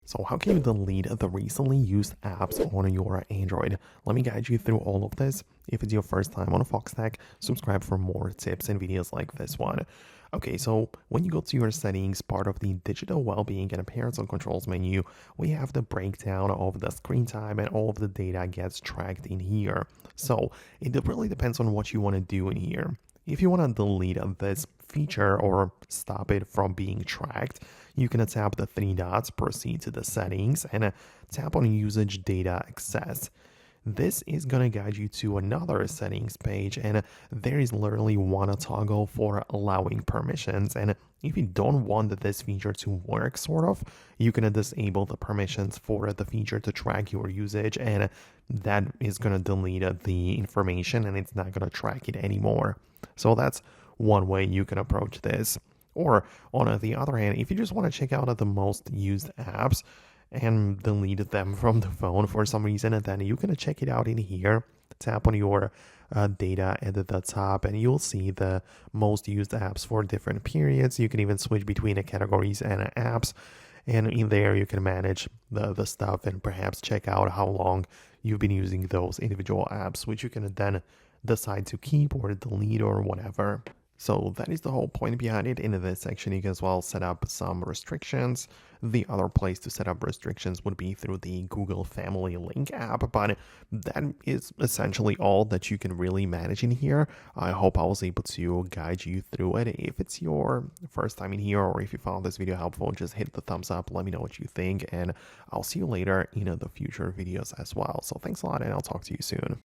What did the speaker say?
So how can you delete the recently used apps on your Android? Let me guide you through all of this. If it's your first time on Foxtecc, subscribe for more tips and videos like this one. Okay, so when you go to your settings, part of the digital well-being and parental controls menu, we have the breakdown of the screen time and all of the data gets tracked in here. So it really depends on what you want to do in here. If you want to delete this feature or stop it from being tracked, you can tap the three dots, proceed to the settings, and tap on usage data access. This is going to guide you to another settings page, and there is literally one toggle for allowing permissions. And if you don't want this feature to work, you can disable the permissions for the feature to track your usage, and that is going to delete the information and it's not going to track it anymore. So that's one way you can approach this. Or on the other hand, if you just want to check out the most used apps and delete them from the phone for some reason, and then you can check it out in here. Tap on your data at the top and you'll see the most used apps for different periods. You can even switch between the categories and apps, and in there you can manage the stuff and perhaps check out how long you've been using those individual apps, which you can then decide to keep or delete or whatever. So that is the whole point behind it. In this section, you can as well set up some restrictions. The other place to set up restrictions would be through the Google Family Link app, but that is essentially all that you can really manage in here. I hope I was able to guide you through it. If it's your first time in here or if you found this video helpful, just hit the thumbs up, let me know what you think, and I'll see you later in the future videos as well. So thanks a lot, and I'll talk to you soon.